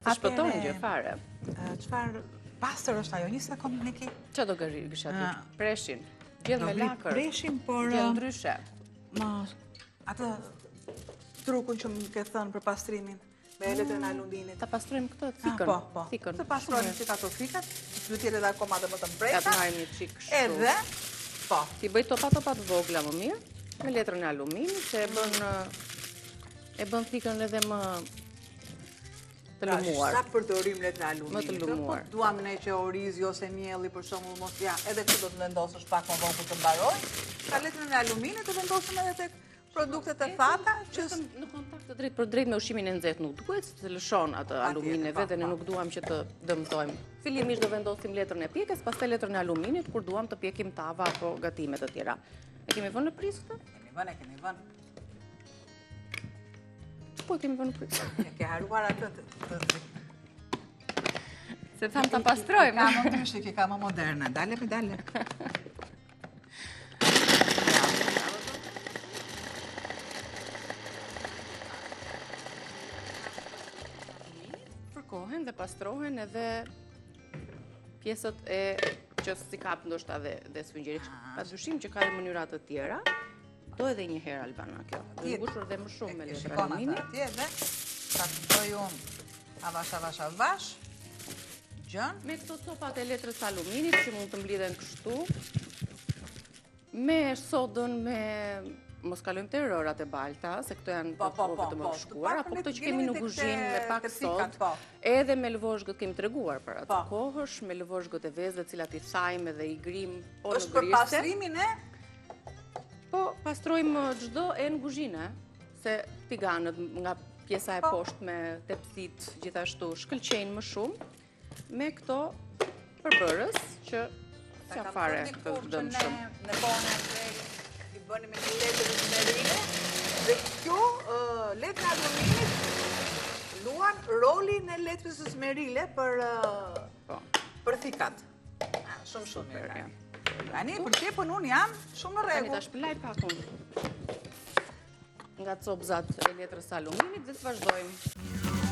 të shpëtojnë gjë fare. Çfarë pastër është ajo? Një sekond Niki. Çfarë do gërisha ti? Preshin. Gjell me lakër. Preshin, por gjell ndryshe. Atë trukun që më ke thënë për pastrimin me letrën e aluminit. Ta pastrojmë këtë thikën. Po. Thikën. Të pastrojmë çik ato thikat, duhet jetë edhe akoma më të mbreta. Ta marrim një çik kështu. Edhe po. Ti bëj topa të vogla më mirë me letrën e aluminit që e bën thikën edhe më të lumuar. Sa përdorim letrën e aluminit. Më të lumuar. Po duam ne që orizi ose mielli për shembull mos edhe këtë do të vendosësh pak më vonë të mbaroj. Ka letrën e aluminit të vendosim edhe tek produktet e thata që në kontakt të drejt për drejt me ushqimin e nxehtë nuk duhet të lëshon atë aluminë vetë ne nuk duam që të dëmtojmë. Fillimisht do vendosim letrën e pjekës, pastaj letrën e aluminit kur duam të pjekim tava apo gatimet të tjera. E kemi vënë në prizë këtë? Kemi vënë. Po kemi vënë në prizë. E ke haruar atë të se tham ta pastrojmë. Ka më ndryshe, që ka më moderne. Dale. Fërkohen dhe pastrohen edhe pjesët e që si kap ndoshta dhe sfyngjeri. Padyshim që ka dhe mënyra të tjera. Do edhe një herë Albana kjo. Do mbushur dhe më shumë me letër aluminit. Atje dhe ta kuptoj unë avash. Gjën. Me këto copat e letrës aluminit që mund të mblidhen kështu. Me sodën, mos kalojmë te rërat e balta, se këto janë të më shkuar, apo këto që kemi në kuzhinë me pak sod, edhe me lëvozhgët kemi treguar për atë kohësh, me lëvozhgët e vezëve, cilat i thajmë dhe i grim o në griste. Është për pastrimin e? Po, pastrojmë çdo e në kuzhinë, se tiganët nga pjesa e poshtë me tepsit gjithashtu shkëlqejnë më shumë, me këto përbërës që janë fare të dëmshëm. Në kohën e tregut i bëni me një letër smerile dhe kjo letra aluminit luan rolin e letrës smerile për thikat. Shumë mirë. Ani, për qepën unë jam shumë në rregull. Tani ta shpëlaj pak unë nga copzat e letrës aluminit dhe të vazhdojmë.